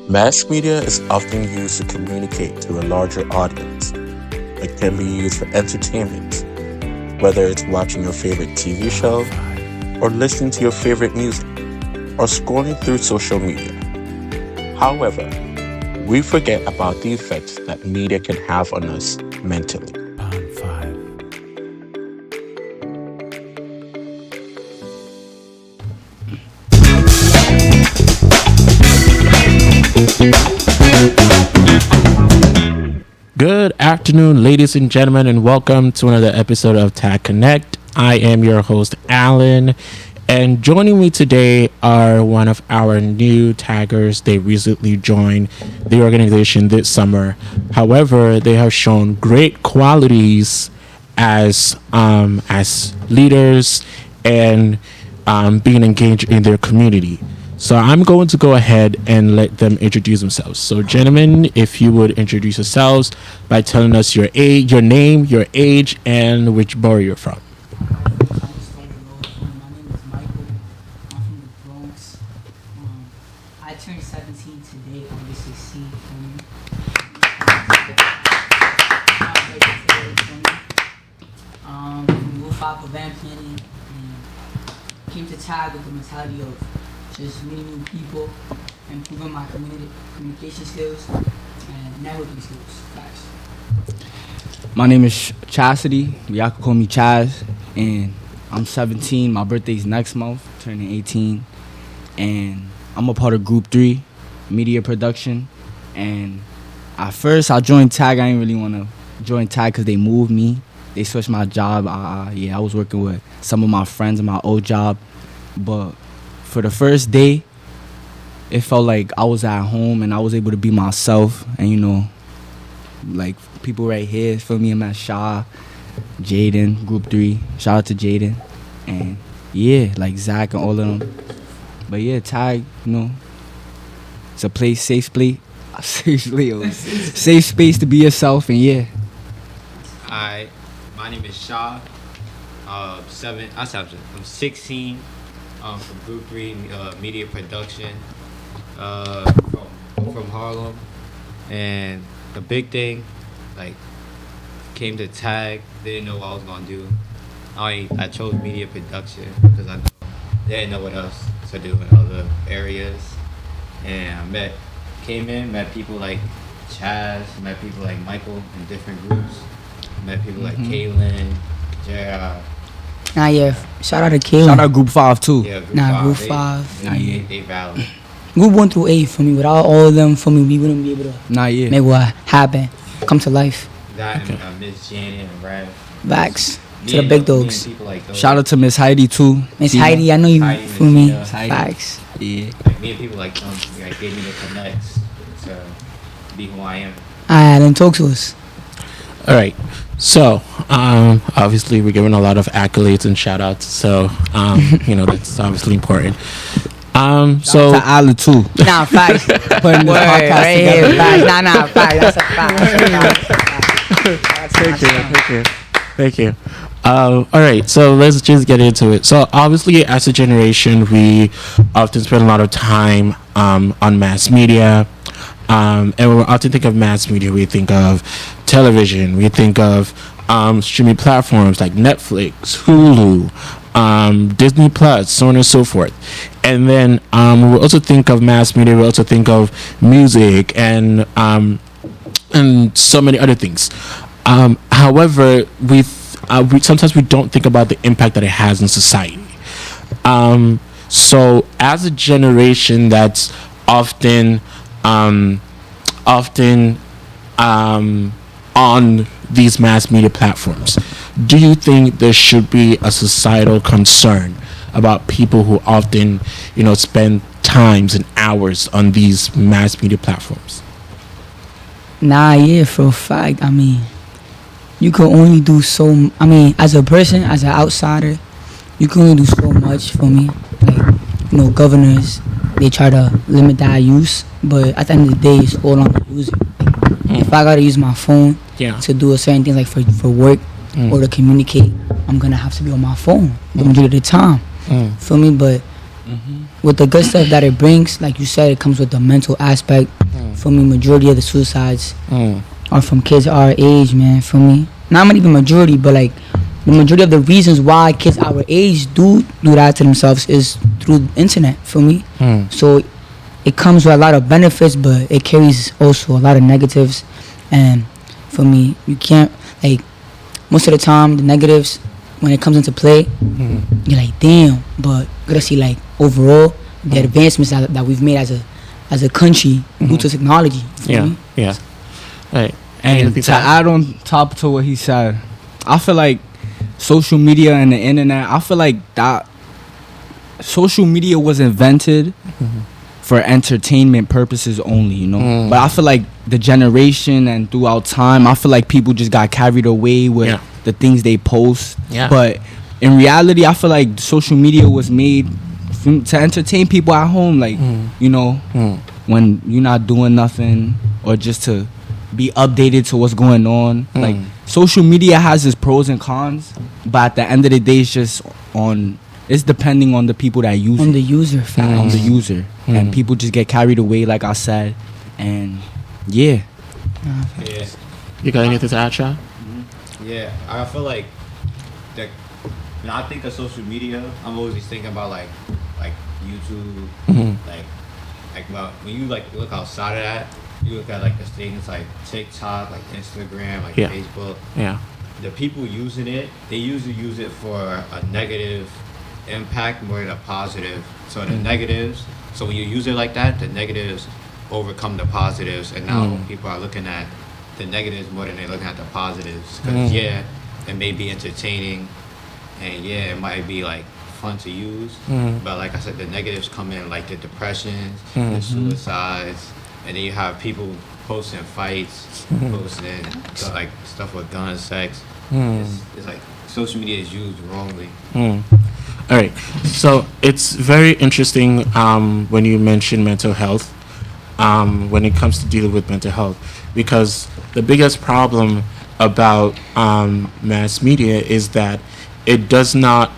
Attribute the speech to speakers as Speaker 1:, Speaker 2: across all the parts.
Speaker 1: Mass media is often used to communicate to a larger audience. It can be used for entertainment, whether it's watching your favorite TV show, or listening to your favorite music, or scrolling through social media. However, we forget about the effects that media can have on us mentally.
Speaker 2: Pound 5. Good afternoon, ladies and gentlemen, and welcome to another episode of Tag Connect. I am your host, Alan, and joining me today are one of our new taggers. They recently joined the organization this summer. However, they have shown great qualities as leaders and being engaged in their community. So I'm going to go ahead and let them introduce themselves. So, gentlemen, if you would introduce yourselves by telling us your age, your name, your age, and which borough you're from.
Speaker 3: My name is Michael. I'm from the Bronx. I turned 17 today on this 16th. From Rule 5 event planning and came to tag with the mentality of just meeting new people, improving my communication skills and networking skills. Facts.
Speaker 4: My name is Chastity. Y'all can call me Chaz. And I'm 17. My birthday's next month, turning 18. And I'm a part of Group 3, media production. And at first, I joined TAG. I didn't really want to join TAG because they moved me. They switched my job. I was working with some of my friends in my old job. But for the first day, it felt like I was at home and I was able to be myself. And, you know, like people right here, feel me? I'm at Shaw, Jaden, Group 3. Shout out to Jaden. And, yeah, like Zach and all of them. But, yeah, Tag, you know, it's a place, safe place. Safe space to be yourself. And, yeah.
Speaker 5: Hi, my name is Shaw. I'm 16. From Group 3 Media Production. From Harlem. And the big thing, like, came to TAG. Didn't know what I was gonna do. I chose media production because I didn't know what else to do in other areas. And I met people like Chaz, met people like Michael in different groups, met people like Kaylin, Jared.
Speaker 3: Nah, yeah. Shout out to Kaylin.
Speaker 4: Shout out Group 5, too.
Speaker 5: Yeah,
Speaker 3: Group 5.
Speaker 5: They valid.
Speaker 3: Group 1 through 8 for me. Without all of them, for me, we wouldn't be able to make what happen, come to life.
Speaker 5: That and Miss Janet and Brad.
Speaker 3: Backs to the big dogs.
Speaker 5: Like
Speaker 4: Shout out to Miss Heidi, too.
Speaker 3: Miss Heidi, I know you
Speaker 5: Heidi,
Speaker 3: for me.
Speaker 5: Miss
Speaker 3: Facts.
Speaker 4: Yeah.
Speaker 5: Like me and people like them, like gave me the connects to be who I am.
Speaker 3: Alright, then talk to us.
Speaker 2: All right. So, obviously, we're giving a lot of accolades and shout outs. So, that's obviously important.
Speaker 4: So to Ali, too.
Speaker 3: Nah, facts.
Speaker 4: Putting this podcast
Speaker 3: Right
Speaker 4: together.
Speaker 3: here, facts. Nah, facts. That's a fact.
Speaker 2: Thank you. All right, so let's just get into it. So obviously, as a generation, we often spend a lot of time on mass media. And when we often think of mass media, we think of television, we think of streaming platforms like Netflix, Hulu, Disney Plus, so on and so forth. And then we also think of mass media, we also think of music and so many other things. However, we sometimes we don't think about the impact that it has in society. So as a generation that's often on these mass media platforms, do you think there should be a societal concern about people who often, spend times and hours on these mass media platforms?
Speaker 3: Nah, yeah, for a fact. I mean, you can only do so. I mean, as a person, as an outsider, you can only do so much for me. Like, governors, they try to limit that use, but at the end of the day, it's all on the user. If I gotta use my phone to do a certain things like for work or to communicate, I'm gonna have to be on my phone the majority of the time. Feel me? But with the good stuff that it brings, like you said, it comes with the mental aspect. For me, majority of the suicides are from kids our age, man. For me, not even majority, but like the majority of the reasons why kids our age do that to themselves is through the internet. For me, so it comes with a lot of benefits, but it carries also a lot of negatives. And for me, you can't, like, most of the time the negatives, when it comes into play, you're like, damn. But you gotta see, like, overall the advancements that we've made as a country due to technology. Me?
Speaker 2: Right.
Speaker 4: And to add on top to what he said, I feel like social media and the internet, I feel like that social media was invented for entertainment purposes only, you know. But I feel like the generation and throughout time, I feel like people just got carried away with the things they post. But in reality, I feel like social media was made to entertain people at home, like you know, when you're not doing nothing, or just to be updated to what's going on. Like, social media has its pros and cons, but at the end of the day, it's depending on the people that use
Speaker 3: on
Speaker 4: it.
Speaker 3: the user,
Speaker 4: On the user. And people just get carried away, like I said. And
Speaker 5: Yeah.
Speaker 2: You got anything to add, Shah?
Speaker 5: Yeah, I feel like that when I think of social media, I'm always thinking about like YouTube, like well, when you like look outside of that, you look at like the things like TikTok, like Instagram, like Facebook.
Speaker 2: Yeah.
Speaker 5: The people using it, they usually use it for a negative impact more than a positive. So the negatives. So when you use it like that, the negatives overcome the positives, and now people are looking at the negatives more than they're looking at the positives. Because it may be entertaining, and it might be like fun to use, but like I said, the negatives come in like the depressions, the suicides, and then you have people posting fights, posting like stuff with guns, sex. It's like social media is used wrongly.
Speaker 2: All right, so it's very interesting when you mention mental health, when it comes to dealing with mental health, because the biggest problem about mass media is that it does not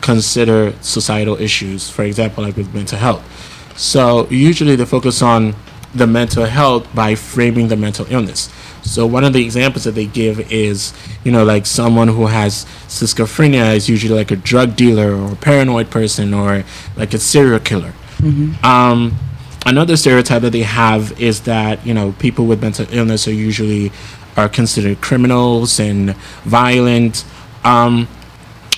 Speaker 2: consider societal issues, for example, like with mental health. So usually they focus on the mental health by framing the mental illness. So one of the examples that they give is, like someone who has schizophrenia is usually like a drug dealer or a paranoid person or like a serial killer. Another stereotype that they have is that, people with mental illness are considered criminals and violent.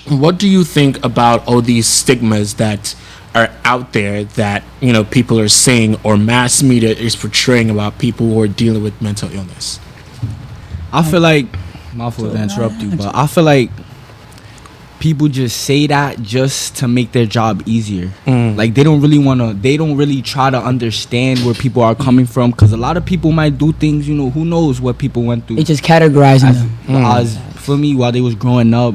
Speaker 2: What do you think about all these stigmas that are out there that, people are saying or mass media is portraying about people who are dealing with mental illness?
Speaker 4: I feel like, my fault to interrupt you, but I feel like people just say that just to make their job easier. Like, they don't really try to understand where people are coming from, because a lot of people might do things, who knows what people went through.
Speaker 3: They just categorizing them.
Speaker 4: For me, while they was growing up,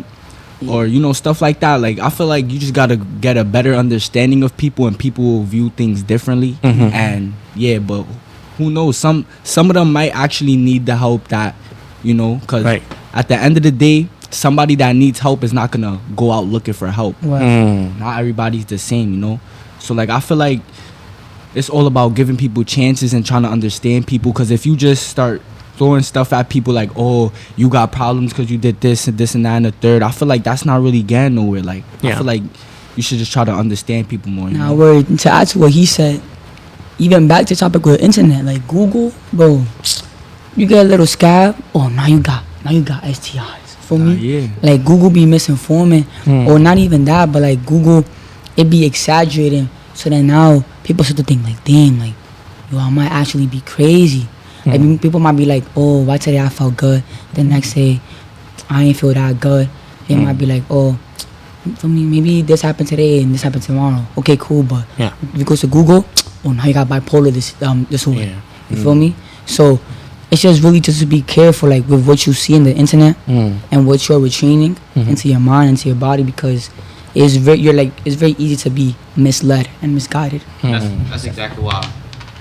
Speaker 4: or stuff like that. Like, I feel like you just gotta get a better understanding of people, and people will view things differently. And but who knows, some of them might actually need the help that because at the end of the day, somebody that needs help is not gonna go out looking for help. Not everybody's the same, so like, I feel like it's all about giving people chances and trying to understand people, because if you just start throwing stuff at people like, oh, you got problems because you did this and this and that and the third, I feel like that's not really getting nowhere. Like, I feel like you should just try to understand people more.
Speaker 3: Now, to add to what he said, even back to the topic with internet, like Google, bro, you get a little scab, oh, now you got STIs. For me, like, Google be misinforming, or not even that, but like Google, it be exaggerating, so then now people start to think like, damn, like, yo, I might actually be crazy. Like, people might be like, oh, why today I felt good, the next day I ain't feel that good. They might be like, oh, for me, maybe this happened today and this happened tomorrow. Okay, cool, but if you go to Google, oh, now you got bipolar disorder. You feel me? So it's just really just to be careful, like, with what you see in the internet and what you're retraining into your mind, into your body, because it's very easy to be misled and misguided.
Speaker 5: That's exactly why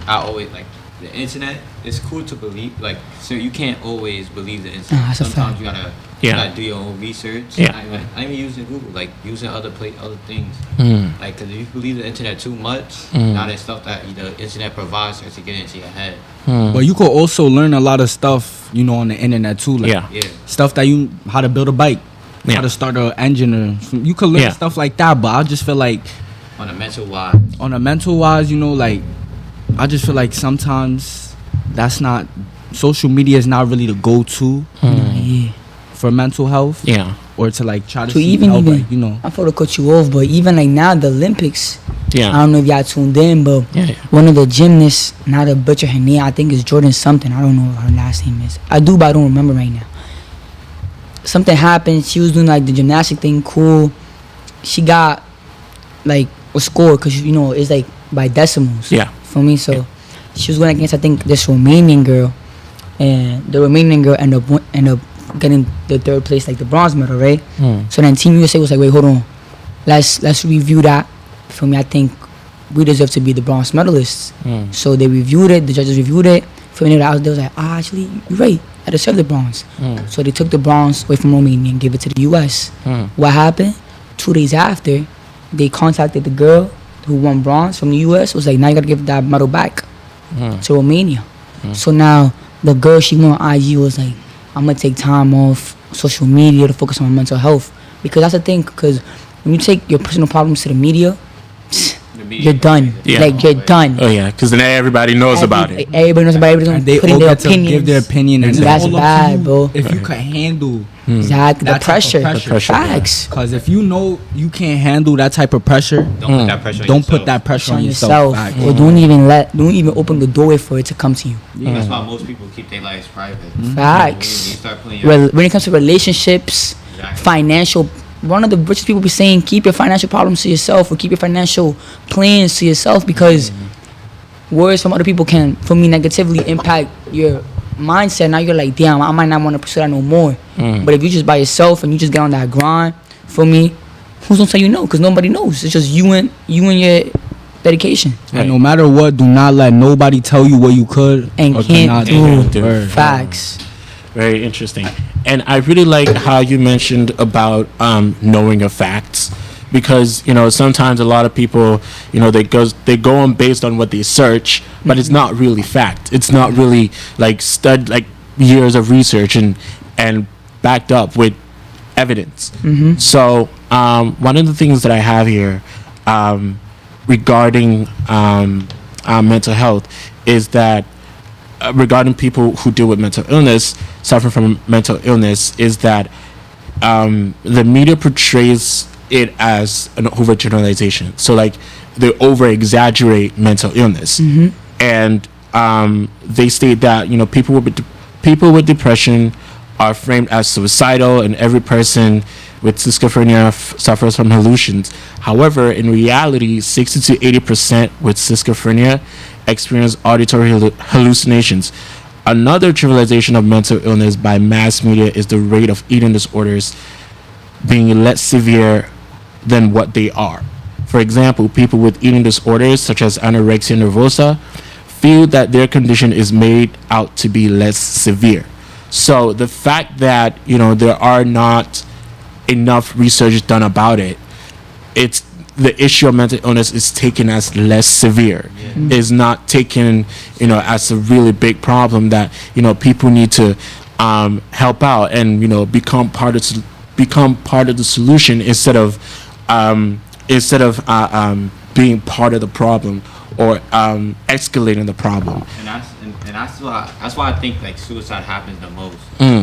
Speaker 5: I always like the internet, it's cool to believe. Like, so you can't always believe the internet.
Speaker 3: That's a
Speaker 5: Sometimes
Speaker 3: fact.
Speaker 5: you gotta,
Speaker 2: Yeah.
Speaker 5: you gotta do your own research.
Speaker 2: Yeah.
Speaker 5: I even using Google, like using other things.
Speaker 2: Mm.
Speaker 5: Like, cause if you believe the internet too much,
Speaker 2: Mm.
Speaker 5: now there's stuff that the internet provides starts to get into your head.
Speaker 2: Mm.
Speaker 4: But you could also learn a lot of stuff, you know, on the internet too. Like
Speaker 2: Yeah.
Speaker 5: Yeah.
Speaker 4: stuff that how to build a bike,
Speaker 2: Yeah.
Speaker 4: how to start an engine, or you could learn
Speaker 2: Yeah.
Speaker 4: stuff like that. But I just feel like
Speaker 5: On a mental wise.
Speaker 4: on a mental wise, you know, like I just feel like sometimes that's not social media is not really the go-to
Speaker 3: Yeah.
Speaker 4: for mental health
Speaker 2: Yeah.
Speaker 4: or to like try to
Speaker 3: So
Speaker 4: seek
Speaker 3: even
Speaker 4: help, like, you know.
Speaker 3: I'm for to cut you off, but even like now the Olympics,
Speaker 2: Yeah.
Speaker 3: I don't know if y'all tuned in, but
Speaker 2: Yeah.
Speaker 3: one of the gymnasts, not to butcher her name, I think it's Jordan something. I don't know what her last name is. I do, but I don't remember right now. Something happened. She was doing like the gymnastic thing, cool. She got like a score because you know it's like by decimals.
Speaker 2: Yeah.
Speaker 3: For me, so she was going against I think this Romanian girl, and the Romanian girl ended up getting the third place, like the bronze medal, right?
Speaker 2: Mm.
Speaker 3: So then Team USA was like, wait, hold on, let's review that. For me, I think we deserve to be the bronze medalists.
Speaker 2: Mm.
Speaker 3: So they reviewed it, the judges reviewed it. For me, they was like, actually, you're right, I deserve the bronze.
Speaker 2: Mm.
Speaker 3: So they took the bronze away from Romania and gave it to the US.
Speaker 2: Mm.
Speaker 3: What happened? 2 days after, they contacted the girl who won bronze from the US, was like, now you gotta give that medal back
Speaker 2: Mm.
Speaker 3: to Romania. So now the girl, she went on IG, was like, I'm gonna take time off social media to focus on my mental health. Because that's the thing, because when you take your personal problems to the media,
Speaker 5: The media
Speaker 3: you're done.
Speaker 2: Yeah.
Speaker 3: Like, you're done.
Speaker 2: Oh yeah, because then everybody knows about it.
Speaker 3: Everybody knows about it.
Speaker 4: And
Speaker 3: Everybody's
Speaker 4: they
Speaker 3: putting
Speaker 4: all
Speaker 3: their
Speaker 4: get to
Speaker 3: opinions.
Speaker 4: give their opinion, and
Speaker 3: That's
Speaker 4: it's all up to
Speaker 3: bad,
Speaker 4: you
Speaker 3: bro.
Speaker 4: if you can handle
Speaker 3: Exactly.
Speaker 4: that
Speaker 3: The
Speaker 4: type of
Speaker 3: pressure.
Speaker 2: pressure, yeah.
Speaker 3: Facts.
Speaker 4: Because if you know you can't handle that type of pressure,
Speaker 5: Don't put that pressure on
Speaker 4: don't
Speaker 5: yourself.
Speaker 4: put that pressure
Speaker 3: On
Speaker 4: on
Speaker 3: yourself.
Speaker 4: yourself. Facts.
Speaker 3: Or don't even open the doorway for it to come to you.
Speaker 5: That's why most people keep their lives private.
Speaker 3: Facts.
Speaker 5: When you start putting your
Speaker 3: When it comes to relationships,
Speaker 5: Exactly.
Speaker 3: financial, one of the richest people be saying, keep your financial problems to yourself or keep your financial plans to yourself, because words from other people can, for me, negatively impact your mindset. Now you're like, damn, I might not want to pursue that no more. But if you just by yourself and you just get on that grind, for me, who's gonna tell you no? Because nobody knows. It's just you and your dedication.
Speaker 4: And no matter what, do not let nobody tell you what you could
Speaker 3: And
Speaker 4: or
Speaker 3: can't
Speaker 4: cannot
Speaker 3: do.
Speaker 4: Word.
Speaker 3: Facts.
Speaker 2: Very interesting. And I really like how you mentioned about knowing your facts, because you know sometimes a lot of people, you know, they go on based on what they search, but it's not really fact. It's not really like like years of research and backed up with evidence. So one of the things that I have here regarding mental health is that regarding people who deal with mental illness, suffering from mental illness, is that the media portrays it as an overgeneralization. So like they over exaggerate mental illness, and they state that, you know, people with depression are framed as suicidal, and every person with schizophrenia suffers from hallucinations. However, in reality, 60 to 80% with schizophrenia experience auditory hallucinations. Another trivialization of mental illness by mass media is the rate of eating disorders being less severe than what they are. For example, people with eating disorders such as anorexia nervosa feel that their condition is made out to be less severe. So the fact that, you know, there are not enough research done about it, it's the issue of mental illness is taken as less severe, is not taken, you know, as a really big problem that, you know, people need to help out and, you know, become part of the solution instead of being part of the problem or escalating the problem.
Speaker 5: And that's why I think like suicide happens the most,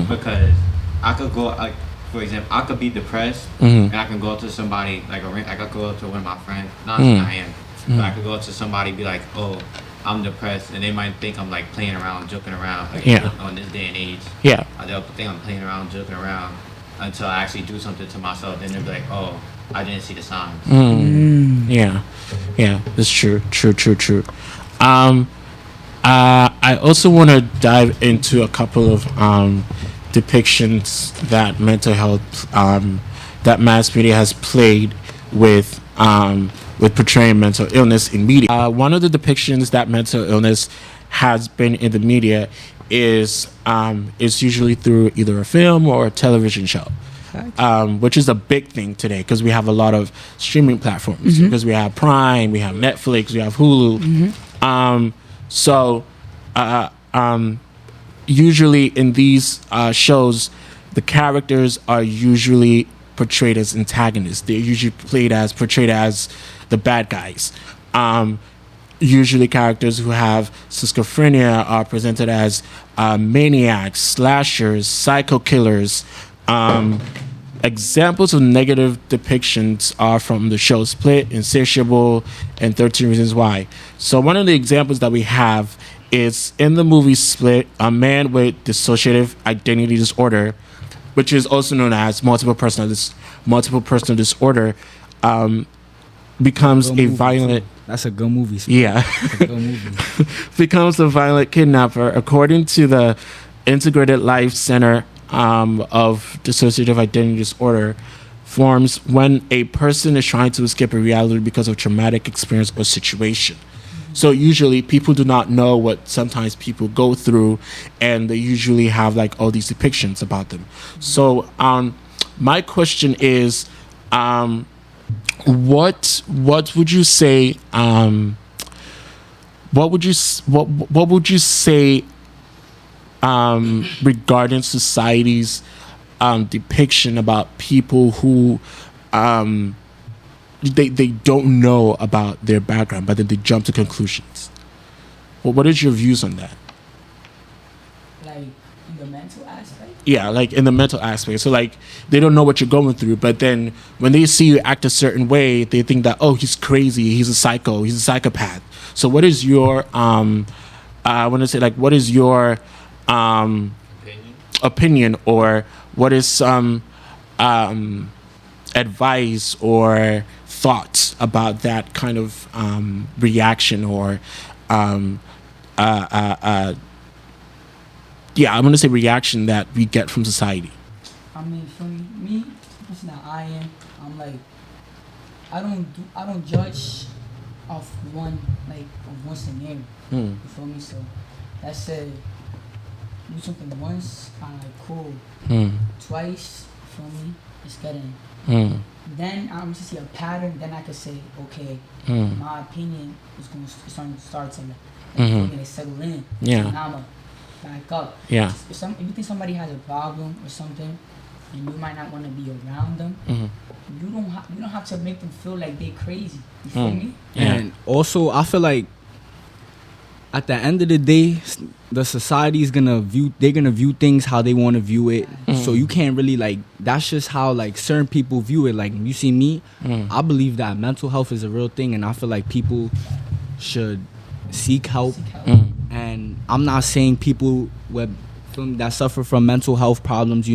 Speaker 5: because I could go like, for example, I could be depressed and I can go to somebody like I could go to one of my friends. Not saying I am, but I could go to somebody and be like, oh, I'm depressed, and they might think I'm like playing around, joking around, like on this day and age.
Speaker 2: Yeah.
Speaker 5: They'll think I'm playing around, joking around, until I actually do something to myself. Then they'll be like, oh, I didn't see the signs.
Speaker 2: Yeah, that's true. I also want to dive into a couple of depictions that mental health that mass media has played with with portraying mental illness in media. One of the depictions that mental illness has been in the media is usually through either a film or a television show, which is a big thing today because we have a lot of streaming platforms. Because we have Prime, we have Netflix, we have Hulu. Usually in these shows, the characters are usually portrayed as antagonists. They're usually portrayed as the bad guys. Usually characters who have schizophrenia are presented as maniacs, slashers, psycho killers. Examples of negative depictions are from the show Split, Insatiable, and 13 Reasons Why. So one of the examples that we have is in the movie Split, a man with dissociative identity disorder, which is also known as multiple personal disorder, becomes a violent...
Speaker 4: That's a good movie.
Speaker 2: Yeah.
Speaker 4: That's a good movie.
Speaker 2: Becomes a violent kidnapper. According to the Integrated Life Center of Dissociative Identity Disorder, forms when a person is trying to escape a reality because of traumatic experience or situation. So usually people do not know what sometimes people go through, and they usually have like all these depictions about them. So my question is, what would you say? What would you say regarding society's depiction about people who they don't know about their background, but then they jump to conclusions? Well, what is your views on that?
Speaker 3: Like in the mental aspect?
Speaker 2: Yeah, like in the mental aspect. So like they don't know what you're going through, but then when they see you act a certain way, they think that, oh, he's crazy, he's a psycho, he's a psychopath. So what is your I want to say, like, what is your opinion, or what is some advice or thoughts about that kind of reaction, or I'm going to say reaction that we get from society?
Speaker 3: I mean, for me, the person that I am, I'm like, I don't judge off one scenario. You feel me? So that said, do something once, I'm like, cool. Twice, you feel me? It's getting. Then I'm to see a pattern. Then I could say, okay, my opinion is going to start to like settle in.
Speaker 2: Yeah.
Speaker 3: So now I'm back up.
Speaker 2: Yeah.
Speaker 3: If you think somebody has a problem or something, and you might not want to be around them, you don't have to make them feel like they crazy. You feel me?
Speaker 2: Yeah.
Speaker 4: And also, I feel like at the end of the day, the society is gonna view things how they want to view it. So you can't really like, that's just how like certain people view it. Like you see me, I believe that mental health is a real thing, and I feel like people should seek help. And I'm not saying people that suffer from mental health problems,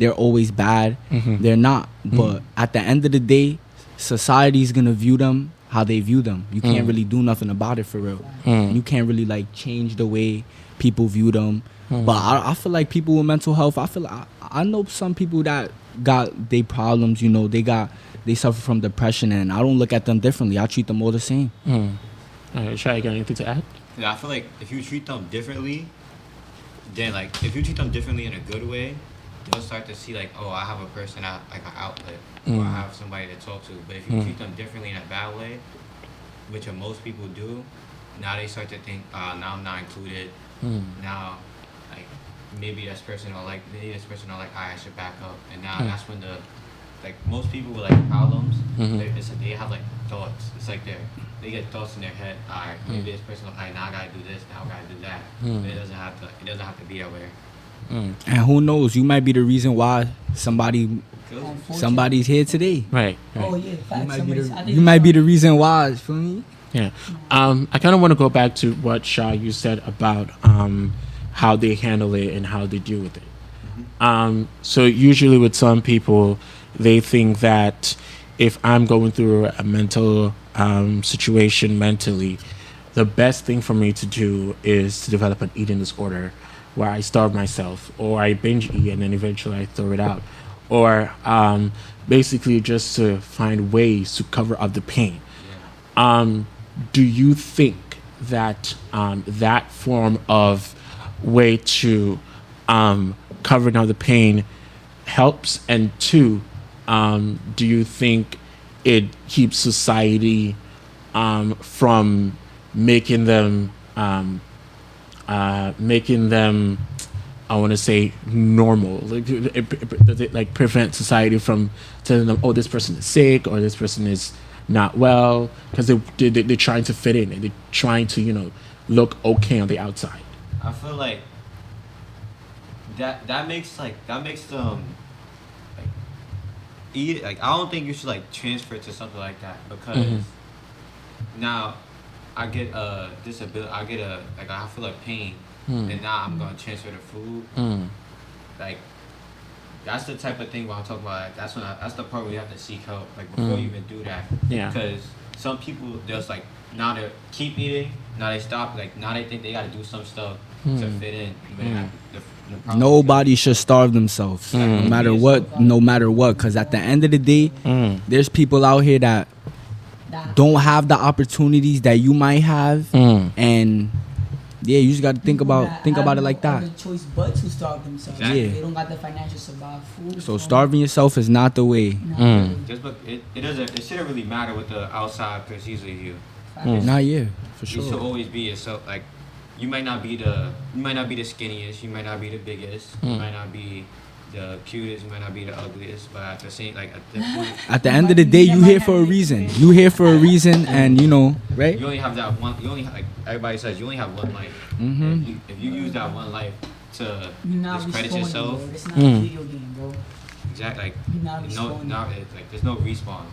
Speaker 4: they're always bad. They're not. But at the end of the day, society's gonna view them how they view them. You can't really do nothing about it for real. You can't really like change the way people view them. But I feel like people with mental health, I know some people that got their problems, they suffer from depression, and I don't look at them differently. I treat them all the same.
Speaker 2: All right, Shai, you got anything to add?
Speaker 5: Yeah, I feel like if you treat them differently, then like if you treat them differently in a good way, they'll start to see like, oh, I have a person out, like an outlet, or I have somebody to talk to. But if you treat them differently in a bad way, which most people do, now they start to think, now I'm not included. Now, like maybe this person will like, I should back up. And now that's when most people with like problems, they have like thoughts. It's like they get thoughts in their head. Alright, maybe this person, now I gotta do this, now I gotta do that. But it doesn't have to be that way.
Speaker 4: And who knows, you might be the reason why somebody's here today.
Speaker 2: Right.
Speaker 3: Oh yeah, facts.
Speaker 4: You might be the reason why. Feel me?
Speaker 2: Yeah. I kind of want to go back to what Shah you said about how they handle it and how they deal with it. So usually with some people, they think that if I'm going through a mental situation mentally, the best thing for me to do is to develop an eating disorder where I starve myself, or I binge eat and then eventually I throw it out, or basically just to find ways to cover up the pain. Do you think that that form of way to cover down the pain helps? And two, do you think it keeps society from making them I want to say normal? Does it like prevent society from telling them, oh, this person is sick or this person is not well, because they're trying to fit in and they're trying to look okay on the outside?
Speaker 5: I feel like that makes them like eat like I don't think you should like transfer to something like that because now I get a disability, I feel like pain, and now I'm gonna transfer the food. Like that's the type of thing where I'm talking about. Like, that's the part where you have to seek help. Like before you even do that.
Speaker 2: Yeah.
Speaker 5: Because some people just like now they keep eating, now they stop. Like now they think they gotta do some stuff to fit in. But the problem
Speaker 4: Nobody should starve themselves, no matter what. No matter what, because at the end of the day, there's people out here that don't have the opportunities that you might have, and yeah, you just got to think about it like that.
Speaker 3: Other choice but to starve themselves.
Speaker 5: Exactly.
Speaker 3: They don't got the financial survive food.
Speaker 4: So starving yourself is not the way.
Speaker 5: just look, it shouldn't really matter what the outside perceives of you.
Speaker 4: Not yeah, for
Speaker 5: You should
Speaker 4: sure.
Speaker 5: always be yourself. Like you might not be the skinniest, you might not be the biggest, you might not be the cutest, you might not be the ugliest, but at the same
Speaker 4: At the end of the day, you here for a reason. You here for a reason, and right?
Speaker 5: you only have that one. You only like everybody says you only have one life. And if you use that one life to
Speaker 3: You're not
Speaker 5: discredit
Speaker 3: respawning,
Speaker 5: yourself,
Speaker 3: bro. It's not a video game, bro.
Speaker 5: exactly. Like
Speaker 3: You're not respawning.
Speaker 5: there's no respawn.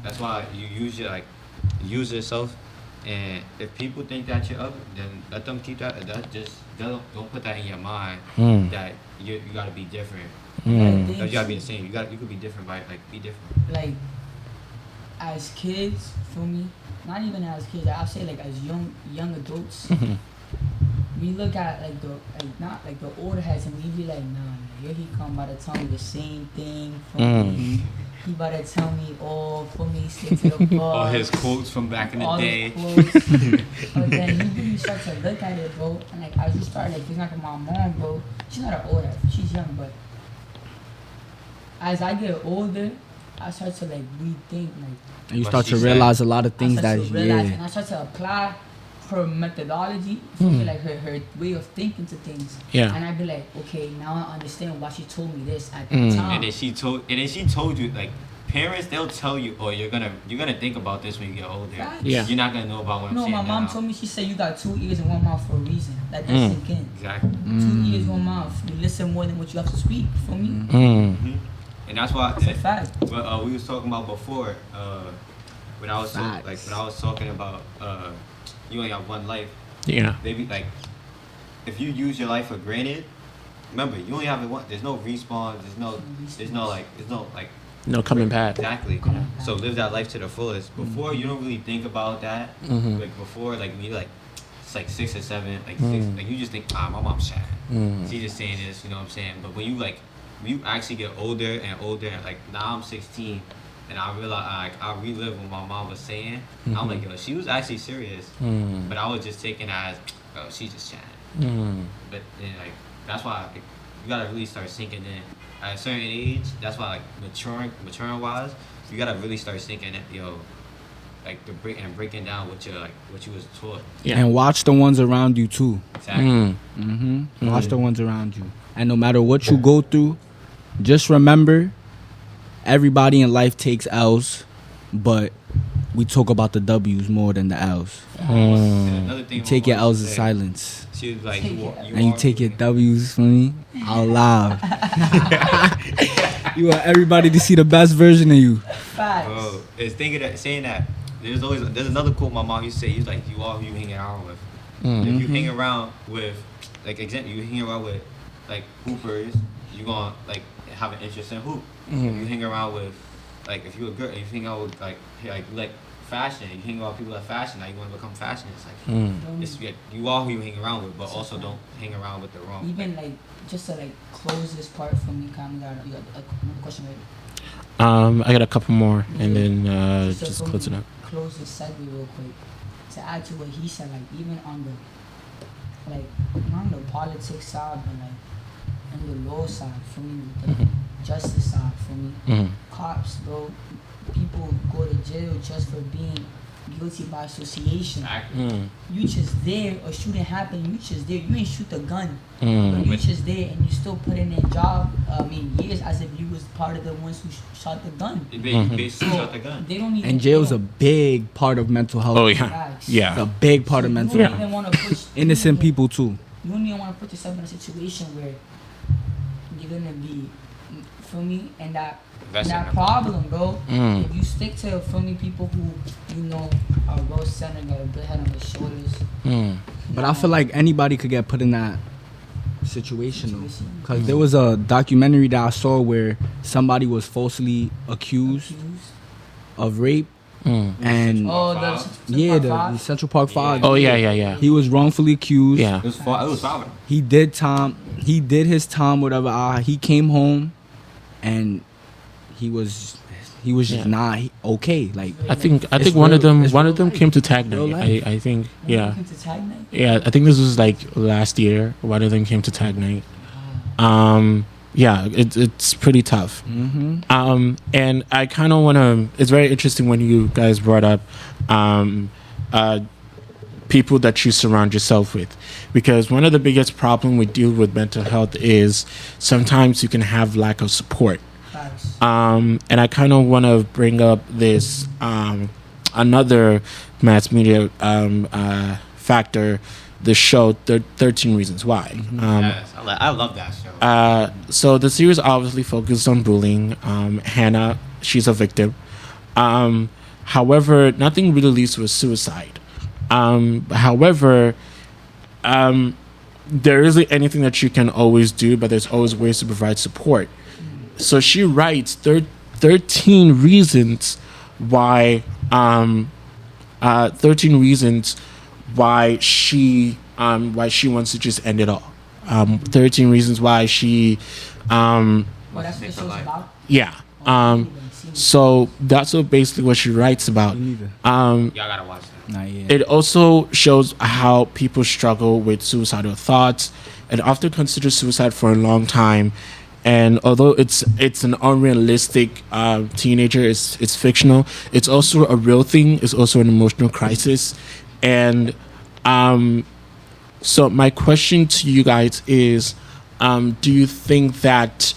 Speaker 5: That's why you use yourself. And if people think that you're ugly, then let them keep that. Don't put that in your mind that you gotta be different. You gotta be the same. You could be different by be different.
Speaker 3: Like as kids, for me, not even as kids, I'll say like as young adults, we look at not like the older heads and we be like, nah, here he come about to tell me the same thing for me. He about to tell me all for me, stick to the bus.
Speaker 5: All his quotes from back in the day.
Speaker 3: But then you really start to look at it, bro, and like as you start like, for example, my mom, bro, she's not an older, she's young, but as I get older, I start to like rethink, like.
Speaker 4: And you
Speaker 5: What
Speaker 4: start
Speaker 5: she
Speaker 4: to
Speaker 5: said.
Speaker 4: realize a lot of things
Speaker 3: I start
Speaker 4: that
Speaker 3: to realize, and I start to apply her methodology, like her way of thinking to things.
Speaker 2: Yeah.
Speaker 3: And I'd be like, okay, now I understand why she told me this at the time.
Speaker 5: And then she told you like parents, they'll tell you, oh, you're gonna think about this when you get older.
Speaker 3: Facts.
Speaker 2: Yeah.
Speaker 5: You're not gonna know about what I'm
Speaker 3: No,
Speaker 5: saying
Speaker 3: my mom
Speaker 5: now.
Speaker 3: told me, she said you got 2 ears and 1 mouth for a reason. That doesn't sink in.
Speaker 5: Exactly.
Speaker 3: 2 ears, 1 mouth. You listen more than what you have to speak. For me,
Speaker 5: And that's why
Speaker 3: that's a fact.
Speaker 5: what we was talking about before. When I was
Speaker 4: Facts.
Speaker 5: when I was talking about you only have one life.
Speaker 2: Yeah.
Speaker 5: Maybe like if you use your life for granted, remember you only have it one. There's no respawn. There's no
Speaker 2: No coming back.
Speaker 5: exactly. So live that life to the fullest. Before you don't really think about that. Like before, like me, like it's like 6 or 7, like 6. Like you just think, my mom's shy. She's just saying this, you know what I'm saying? But when you actually get older and older, and like now I'm 16. And I realized, I relive what my mom was saying. I'm like, yo, she was actually serious. But I was just taking it as, oh, she's just chatting. But then, like, that's why like, you gotta really start sinking in. At a certain age, that's why, like, maturing wise, you gotta really start sinking in, yo, like, breaking down what you was taught.
Speaker 2: Yeah.
Speaker 4: And watch the ones around you too.
Speaker 5: Exactly.
Speaker 4: Watch the ones around you. And no matter what you go through, just remember, everybody in life takes L's, but we talk about the W's more than the L's.
Speaker 5: And another thing
Speaker 4: You take your
Speaker 5: my mom
Speaker 4: L's in
Speaker 5: said,
Speaker 4: silence,
Speaker 5: She was like,
Speaker 4: and you take your W's for me out loud. You want everybody to see the best version of you.
Speaker 3: Facts.
Speaker 5: Bro, it's saying that. There's another quote my mom used to say. He's like, you are who you hang around with. If you hang around with, like, example, you hang around with, like, hoopers, you gonna like have an interest in hoop. If you hang around with, like, if you're a girl, if you hang out with like fashion, you hang around with people that fashion, now you want to become fashion. It's like it's, you are who you hang around with, but also don't hang around with the wrong.
Speaker 3: Even like just to like close this part for me, you got another question, right?
Speaker 2: I got a couple more, and then just
Speaker 3: So
Speaker 2: close it up.
Speaker 3: close the segue real quick to add to what he said. Like even on the not on the politics side, but like on the law side for me, the justice side for me. Cops, bro, people go to jail just for being guilty by association. You just there, a shooting happened, you just there. You ain't shoot the gun, but you just there, and you still put in a job. Years as if you was part of the ones who shot the gun.
Speaker 5: Basically shot the gun.
Speaker 3: They don't even.
Speaker 4: And jail's a big part of mental health.
Speaker 2: Oh yeah,
Speaker 3: Facts.
Speaker 2: yeah.
Speaker 4: It's a big part of mental
Speaker 3: You don't
Speaker 4: health.
Speaker 3: even want to put
Speaker 4: Innocent people too.
Speaker 3: You don't even want to put yourself in a situation where you're gonna be, feel me, and that problem, bro. If you stick to, feel me, people who you know are well centered, got a good head on their shoulders.
Speaker 4: But I feel like anybody could get put in that situation though. Because there was a documentary that I saw where somebody was falsely accused of rape. And the Central Park 5.
Speaker 2: Oh yeah.
Speaker 4: He was wrongfully accused.
Speaker 2: Yeah.
Speaker 5: It was violent.
Speaker 4: He did time. He did his time, whatever. He came home, and he was just not okay. Like
Speaker 2: I think
Speaker 4: It's
Speaker 2: one of
Speaker 4: real-
Speaker 2: them
Speaker 4: it's
Speaker 2: one
Speaker 4: real
Speaker 2: of them
Speaker 4: life.
Speaker 2: came to tag
Speaker 4: Real
Speaker 2: night.
Speaker 4: life.
Speaker 2: I think yeah.
Speaker 3: Into tag night?
Speaker 2: Yeah, I think this was like last year. One of them came to tag night. Yeah, it's pretty tough. And I kind of want to. It's very interesting when you guys brought up people that you surround yourself with, because one of the biggest problem we deal with mental health is sometimes you can have lack of support.
Speaker 3: Facts.
Speaker 2: And I kind of want to bring up this another mass media factor, the show 13 Reasons Why.
Speaker 5: Yes, I love that show.
Speaker 2: So the series obviously focused on bullying. Hannah, she's a victim. However, nothing really leads to a suicide. However, there isn't anything that you can always do, but there's always ways to provide support. So she writes 13 reasons why 13 reasons why she wants to just end it all. 13 reasons why she
Speaker 3: Well, that's what the show's about.
Speaker 2: yeah. So that's basically what she writes about.
Speaker 4: Neither.
Speaker 5: Y'all gotta watch that.
Speaker 4: Not yet.
Speaker 2: It also shows how people struggle with suicidal thoughts and often consider suicide for a long time. And although it's an unrealistic teenager, it's fictional. It's also a real thing. It's also an emotional crisis. And so my question to you guys is, do you think that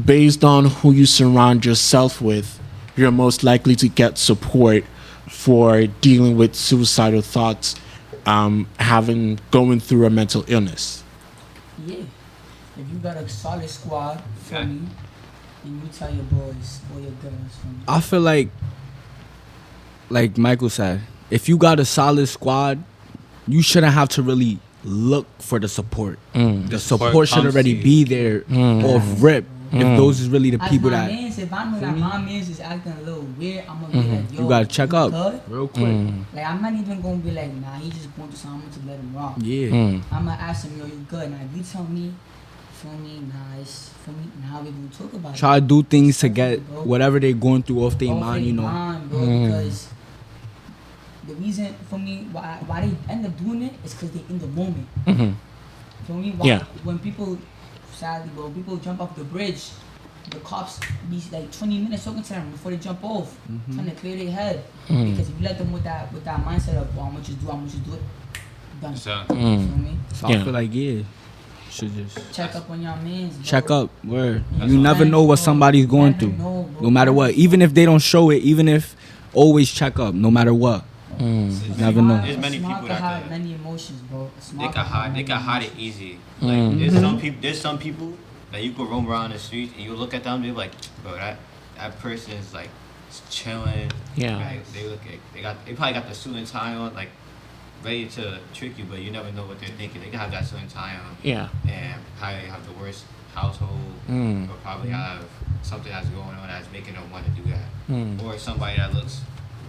Speaker 2: based on who you surround yourself with, you're most likely to get support for dealing with suicidal thoughts, going through a mental illness?
Speaker 3: Yeah. If you got a solid squad for me, and you tell your boys or your girls for me.
Speaker 4: I feel like Michael said, if you got a solid squad, you shouldn't have to really look for the support. The support should
Speaker 5: comes
Speaker 4: already
Speaker 5: to
Speaker 4: be there off rip. If those is really the
Speaker 3: As
Speaker 4: people
Speaker 3: my
Speaker 4: that
Speaker 3: mans, if I know that my mans is acting a little weird, I'm gonna be like, yo,
Speaker 4: you gotta check up
Speaker 3: good?
Speaker 4: real quick.
Speaker 3: Like, I'm not even gonna be like, nah, he just going through something to let him rock.
Speaker 4: Yeah.
Speaker 3: I'm gonna ask him, yo, you good? Now, if you tell me, feel me, nah, it's for me, now we gonna talk about
Speaker 4: Try
Speaker 3: it.
Speaker 4: to do things to get whatever they're going through off their
Speaker 3: Off
Speaker 4: mind,
Speaker 3: they
Speaker 4: you know.
Speaker 3: mind, bro, because the reason for me why they end up doing it is because they in the moment. For me, why,
Speaker 2: Yeah.
Speaker 3: when people, sadly, bro, people jump off the bridge, the cops be like 20 minutes talking to them before they jump off, trying to clear their head. Because if you let them with that mindset of, I'm gonna just do it, done.
Speaker 5: So,
Speaker 3: You feel me?
Speaker 4: So
Speaker 2: Yeah.
Speaker 4: I feel like should just
Speaker 3: Check up on your mans, bro.
Speaker 4: check up. Word.
Speaker 5: That's
Speaker 4: You
Speaker 5: all.
Speaker 4: never know what somebody's going
Speaker 3: Never
Speaker 4: through.
Speaker 3: know, bro.
Speaker 4: No matter what. Even if they don't show it, even if always check up, no matter what. Never know.
Speaker 5: There's many
Speaker 3: Smart
Speaker 5: people
Speaker 3: can
Speaker 5: that
Speaker 3: hide
Speaker 5: could-
Speaker 3: many emotions, bro.
Speaker 5: they
Speaker 3: Smart
Speaker 5: can hide. They can hide it easy. Like there's some people that you could roam around the streets and you look at them, they're like, bro, that person is like chilling.
Speaker 2: Yeah.
Speaker 5: Like, they probably got the suit and tie on, like ready to trick you, but you never know what they're thinking. They can have that suit and tie on
Speaker 2: Yeah.
Speaker 5: and probably have the worst household, or probably have something that's going on that's making them want to do that, or somebody that looks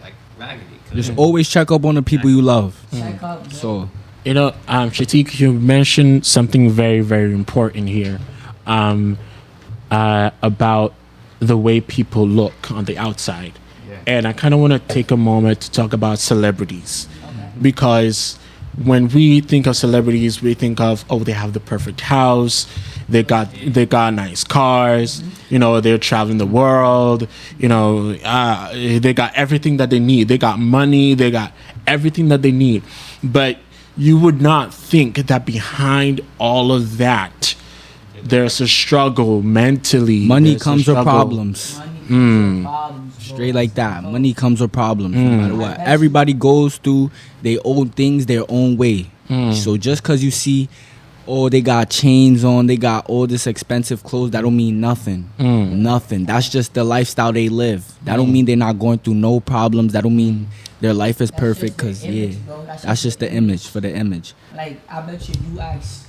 Speaker 5: like raggedy. 'Cause
Speaker 4: Just always check up on the people you love.
Speaker 3: Check up, bro.
Speaker 4: So
Speaker 2: You know, Shatik, you mentioned something very, very important here about the way people look on the outside.
Speaker 5: Yeah.
Speaker 2: And I kind of want to take a moment to talk about celebrities, because when we think of celebrities, we think of, oh, they have the perfect house, they got nice cars, they're traveling the world, they got everything that they need, they got money, they got everything that they need. But you would not think that behind all of that, there's a struggle mentally.
Speaker 4: Money
Speaker 2: There's a
Speaker 4: comes with
Speaker 2: struggle.
Speaker 4: problems.
Speaker 3: Money comes with problems, bro.
Speaker 4: Straight like that. Money comes with problems, no matter what. Everybody goes through their own things their own way. So just because you see, oh, they got chains on, they got all this expensive clothes, that don't mean nothing. Nothing. That's just the lifestyle they live. That don't mean they're not going through no problems. That don't mean their life is
Speaker 3: That's
Speaker 4: perfect,
Speaker 3: just the
Speaker 4: because,
Speaker 3: image,
Speaker 4: yeah,
Speaker 3: bro.
Speaker 4: that's just the image for the image.
Speaker 3: Like, I bet you ask,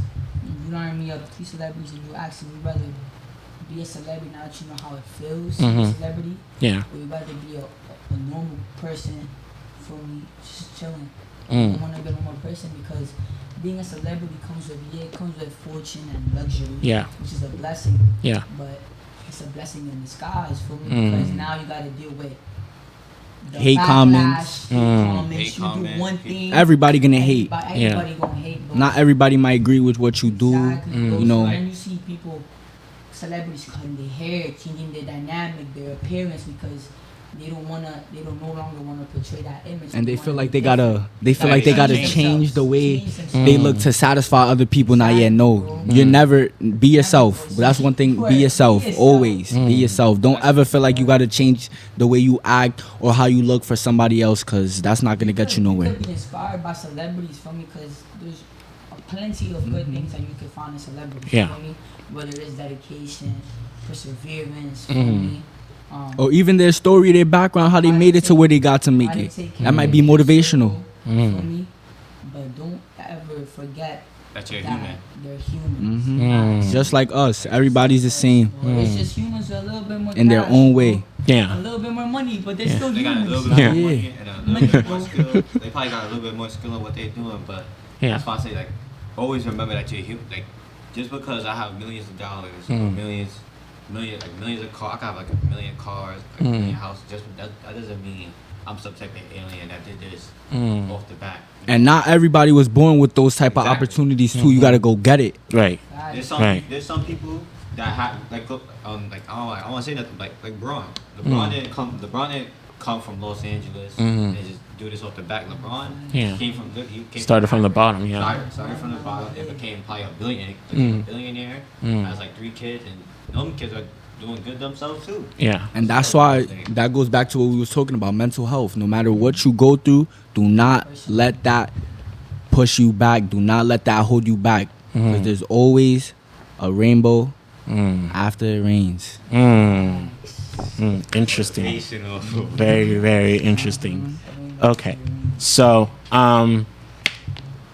Speaker 3: you know what I mean, of 3 celebrities, and you ask, would you rather be a celebrity now that you know how it feels to be a celebrity?
Speaker 2: Yeah.
Speaker 3: Or you rather be a normal person for me, just chilling? I want to be a normal person because being a celebrity comes with fortune and luxury.
Speaker 2: Yeah.
Speaker 3: Which is a blessing.
Speaker 2: Yeah.
Speaker 3: But it's a blessing in disguise for me because now you got to deal with the
Speaker 4: Hate
Speaker 3: backlash,
Speaker 4: comments.
Speaker 3: hate comments.
Speaker 5: Hate
Speaker 3: You
Speaker 5: comments.
Speaker 3: do one thing.
Speaker 4: Everybody gonna hate.
Speaker 3: Everybody gonna hate. Bro.
Speaker 4: Not everybody might agree with what you do.
Speaker 3: Exactly, bro.
Speaker 4: You know.
Speaker 3: So then you see people, celebrities cutting their hair, changing their dynamic, their appearance because they no longer wanna portray that image.
Speaker 4: And they feel
Speaker 3: wanna
Speaker 4: like
Speaker 3: be
Speaker 4: they gotta,
Speaker 3: different.
Speaker 4: they feel
Speaker 5: Like
Speaker 4: like they
Speaker 5: they
Speaker 4: gotta
Speaker 5: change
Speaker 4: change the way
Speaker 3: Change themselves.
Speaker 4: they look to satisfy other people. Not yet. No, you're never be yourself. That's one thing. Be yourself. Always be yourself. Don't ever feel like you gotta change the way you act or how you look for somebody else, cause that's not gonna get you nowhere.
Speaker 3: You could be inspired by celebrities for me because there's plenty of good things that you can find in celebrities.
Speaker 2: Yeah.
Speaker 3: You know what I mean? Whether it's dedication, perseverance, you know what I mean?
Speaker 4: Or even their story, their background, how they made it to where they got to make it. That might be motivational.
Speaker 3: For me, but don't ever forget
Speaker 5: That you're
Speaker 3: that
Speaker 5: human.
Speaker 3: they're humans.
Speaker 4: Just like us, everybody's the same
Speaker 3: It's just humans with a little bit more
Speaker 4: in their
Speaker 3: cash,
Speaker 4: own
Speaker 3: bro.
Speaker 4: way.
Speaker 3: A
Speaker 2: Yeah.
Speaker 3: little bit more money, but they're still
Speaker 5: They got a
Speaker 3: humans.
Speaker 5: little bit
Speaker 2: Yeah.
Speaker 5: more money and a little bit more skill. They probably got a little bit more skill in what they're doing, but
Speaker 2: Yeah.
Speaker 5: that's why I say, like, always remember that you're human. Like, just because I have millions of dollars, millions of cars, I got like a million cars, like a million houses. Just that doesn't mean I'm some type of alien that did this off the bat.
Speaker 4: And not everybody was born with those type of
Speaker 5: Exactly.
Speaker 4: opportunities too. You gotta go get it.
Speaker 2: Right. Right.
Speaker 5: There's some people that have like I don't want to say nothing like LeBron didn't come from Los Angeles and just do this off the back. LeBron came
Speaker 2: Started from the bottom. Yeah.
Speaker 5: started from the bottom and became probably a billionaire. Has like 3 kids, and them kids are doing good themselves too.
Speaker 2: Yeah.
Speaker 4: And that's why that goes back to what we was talking about, mental health. No matter what you go through, do not let that push you back. Do not let that hold you back. Because there's always a rainbow after it rains.
Speaker 2: Interesting.
Speaker 5: Motivational.
Speaker 2: Very, very interesting. Okay. So, all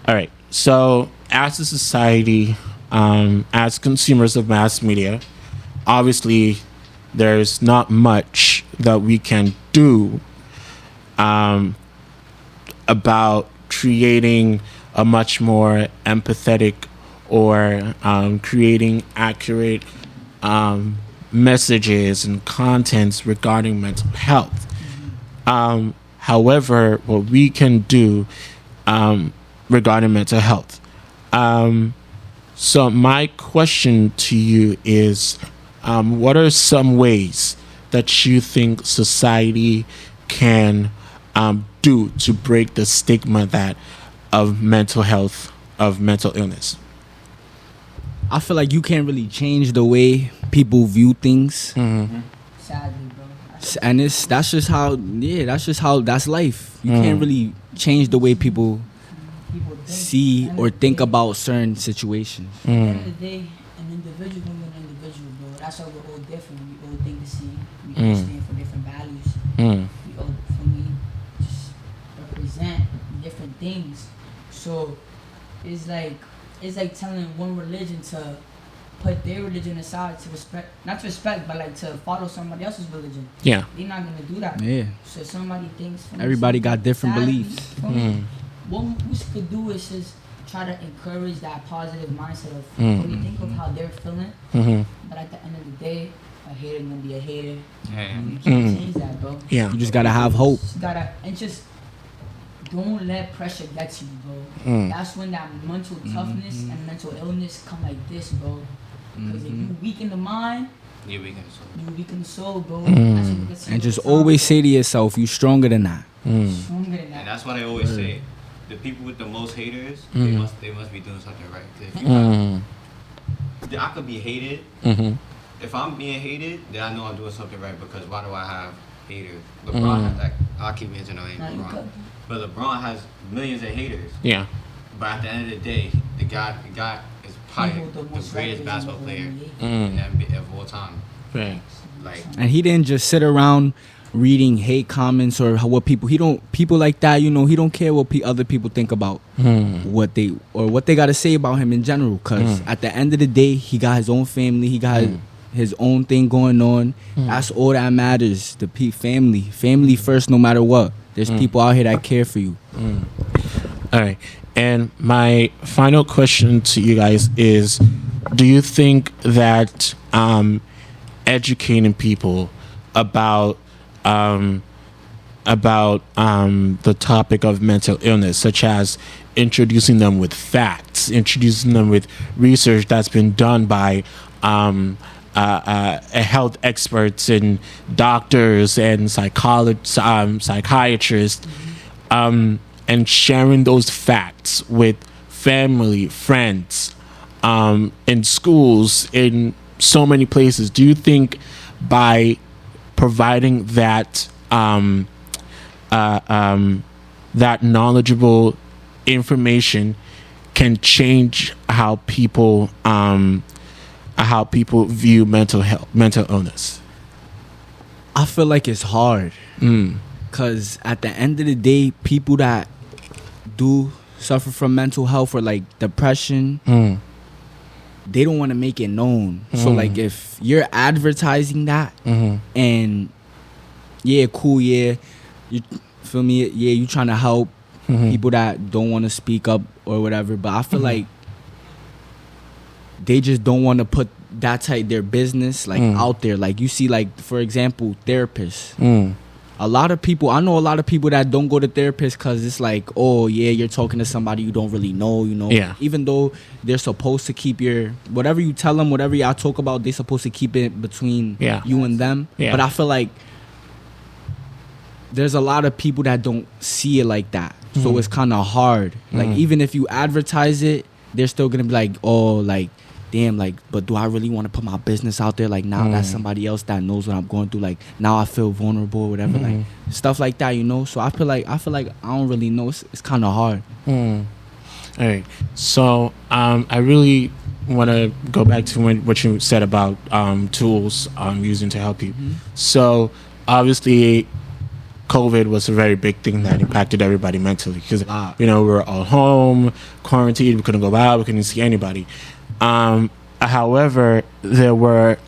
Speaker 2: right. So, as a society, as consumers of mass media, obviously, there's not much that we can do about creating a much more empathetic or creating accurate messages and contents regarding mental health. However, what we can do regarding mental health. So my question to you is, what are some ways that you think society can do to break the stigma that of mental health, of mental illness?
Speaker 4: I feel like you can't really change the way people view things.
Speaker 3: Sadly, bro.
Speaker 4: And that's just how that's life. You can't really change the way people
Speaker 3: People think,
Speaker 4: see
Speaker 3: end
Speaker 4: or
Speaker 3: of the
Speaker 4: think
Speaker 3: day-
Speaker 4: about certain situations.
Speaker 3: At the end of the day, an individual is an individual, bro. That's why we're all different. We all think the same. We all stand for different values. We all, for me, just represent different things. So it's like telling one religion to put their religion aside to respect, not to respect, but like to follow somebody else's religion.
Speaker 2: Yeah.
Speaker 3: They're not gonna do that.
Speaker 4: Yeah.
Speaker 3: So somebody thinks. for me,
Speaker 4: Everybody got different
Speaker 3: sadly,
Speaker 4: beliefs.
Speaker 3: for me, what we could do is just try to encourage that positive mindset of
Speaker 2: Mm.
Speaker 3: really think of how they're feeling.
Speaker 2: Mm-hmm.
Speaker 3: But at the end of the day, a hater gonna be a hater.
Speaker 5: Yeah.
Speaker 3: You can't
Speaker 2: Mm.
Speaker 3: change that, bro.
Speaker 2: Yeah.
Speaker 4: You just gotta have hope.
Speaker 3: Just gotta and just don't let pressure get to you, bro.
Speaker 2: Mm.
Speaker 3: That's when that mental toughness and mental illness come like this, bro. Because if you weak in the mind,
Speaker 5: Yeah, we can. So.
Speaker 3: you weak in the soul, bro.
Speaker 2: Mm.
Speaker 3: That's what we can see
Speaker 4: And
Speaker 3: all
Speaker 4: just
Speaker 3: the time.
Speaker 4: always say to yourself, you stronger than that.
Speaker 2: Mm.
Speaker 3: Stronger than
Speaker 5: And
Speaker 3: that.
Speaker 5: that's why they always say, the people with the most haters, they
Speaker 2: Mm.
Speaker 5: must be doing something right. 'Cause if you
Speaker 2: Mm.
Speaker 5: I could be hated.
Speaker 2: Mm-hmm.
Speaker 5: If I'm being hated, then I know I'm doing something right. Because why do I have haters? LeBron, has, like, I'll keep mentioning
Speaker 3: Nah, you
Speaker 5: LeBron,
Speaker 3: good.
Speaker 5: but LeBron has millions of haters.
Speaker 2: Yeah.
Speaker 5: But at the end of the day, the guy is probably
Speaker 3: He hold the
Speaker 5: the
Speaker 3: most
Speaker 5: greatest
Speaker 3: records
Speaker 5: basketball
Speaker 3: in the
Speaker 5: player
Speaker 3: NBA.
Speaker 5: in the NBA of all time.
Speaker 2: Right.
Speaker 5: Like,
Speaker 4: And he didn't just sit around reading hate comments or what people like that, you know, he don't care what other people think about
Speaker 2: Mm.
Speaker 4: what they got to say about him in general, because at the end of the day, he got his own family, he got his own thing going on. That's all that matters. The family first, no matter what. There's people out here that care for you.
Speaker 2: All right. And my final question to you guys is, do you think that educating people about the topic of mental illness, such as introducing them with facts, introducing them with research that's been done by health experts and doctors and psychiatrists, and sharing those facts with family, friends, in schools, in so many places. Do you think by providing that that knowledgeable information can change how people view mental illness?
Speaker 4: I feel like it's hard.
Speaker 2: Mm.
Speaker 4: Because at the end of the day, people that do suffer from mental health or like depression,
Speaker 2: Mm.
Speaker 4: they don't want to make it known. So like if you're advertising that
Speaker 2: Mm-hmm.
Speaker 4: and yeah, cool, yeah, you feel me? Yeah, you trying to help people that don't want to speak up or whatever. But I feel like they just don't want to put that type their business like out there. Like you see, like for example, therapists.
Speaker 2: Mm.
Speaker 4: I know a lot of people that don't go to therapists because it's like, oh yeah, you're talking to somebody you don't really know, you know.
Speaker 2: Yeah.
Speaker 4: Even though they're supposed to keep whatever you tell them, whatever y'all talk about, they're supposed to keep it between you and them.
Speaker 2: Yeah.
Speaker 4: But I feel like there's a lot of people that don't see it like that, so it's kind of hard. Like even if you advertise it, they're still gonna be like, oh, like damn, like, but do I really want to put my business out there? Like now that's somebody else that knows what I'm going through. Like now I feel vulnerable or whatever, like stuff like that, you know. So I feel like I don't really know. It's kind of hard.
Speaker 2: All right. So I really want to go back to what you said about tools using to help you. So obviously, COVID was a very big thing that impacted everybody mentally because we were all home, quarantined. We couldn't go out. We couldn't see anybody. However, there were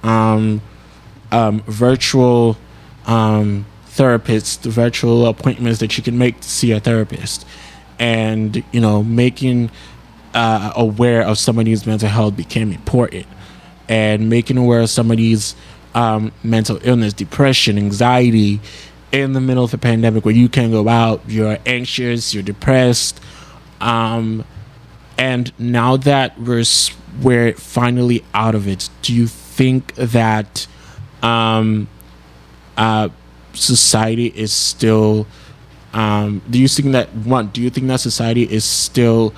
Speaker 2: virtual therapists, virtual appointments that you can make to see a therapist, and making aware of somebody's mental health became important, and making aware of somebody's mental illness, depression, anxiety in the middle of the pandemic where you can't go out, you're anxious, you're depressed, and now that we're finally out of it, do you think that society is still do you think that society is still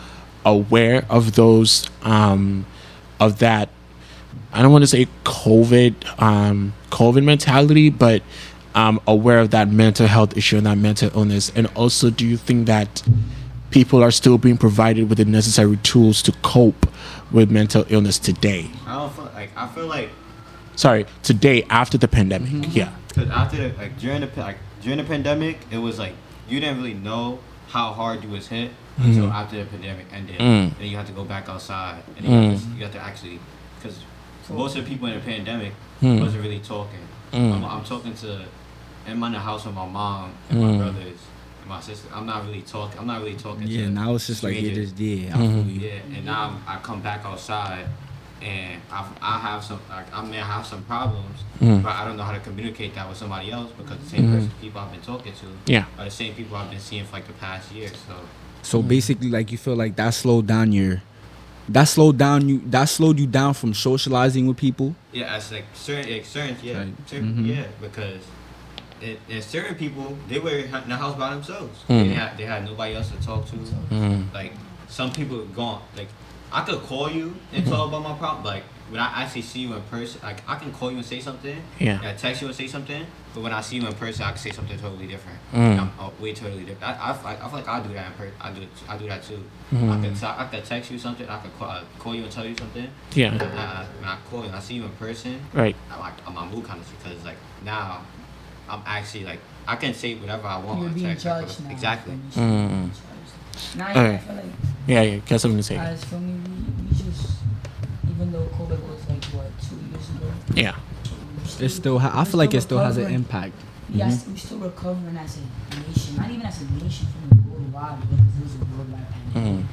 Speaker 2: aware of those of that, I don't want to say COVID mentality, but aware of that mental health issue and that mental illness? And also, do you think that people are still being provided with the necessary tools to cope with mental illness today?
Speaker 5: I feel like
Speaker 2: today after the pandemic. Yeah.
Speaker 5: Because after during the pandemic, it was like you didn't really know how hard you was hit until after the pandemic ended. And then you had to go back outside, and then you have to actually, because most of the people in the pandemic wasn't really talking. I'm talking to, I'm in the house with my mom and my brothers, my sister. I'm not really talking.
Speaker 4: Yeah,
Speaker 5: to
Speaker 4: now it's just like you
Speaker 5: strangers.
Speaker 4: just I feel you.
Speaker 5: Yeah, and now I come back outside, and I have some like I may have some problems, but I don't know how to communicate that with somebody else because the same people I've been talking to
Speaker 2: Yeah.
Speaker 5: are the same people I've been seeing for like the past year. So
Speaker 4: So basically, like you feel like that slowed you down from socializing with people.
Speaker 5: yeah, it's like certain yeah,
Speaker 4: Right.
Speaker 5: yeah, because and certain people they were in the house by themselves. They had nobody else to talk to. Like some people gone. Like I could call you and talk about my problem. Like when I actually see you in person, like I can call you and say something.
Speaker 2: Yeah.
Speaker 5: And I text you and say something. But when I see you in person, I can say something totally different. Way totally different. I feel like I do that in person. I do that too. I could text you something. I could call you and tell you something.
Speaker 2: Yeah.
Speaker 5: When I call you and I see you in person,
Speaker 2: Right.
Speaker 5: I'm mood kind of because like now I'm actually like I can say whatever I want.
Speaker 3: You're
Speaker 5: on
Speaker 3: being
Speaker 5: text.
Speaker 3: judged now.
Speaker 5: Exactly.
Speaker 3: Now,
Speaker 2: Alright.
Speaker 3: I feel like,
Speaker 2: Yeah. Got something to say.
Speaker 3: as for me, we just, even though COVID was like, what, 2 years ago?
Speaker 2: Yeah.
Speaker 4: It still. I feel like it still has an impact.
Speaker 3: Yes, we're still recovering as a nation. Not even as a nation from the worldwide, because it was a worldwide pandemic.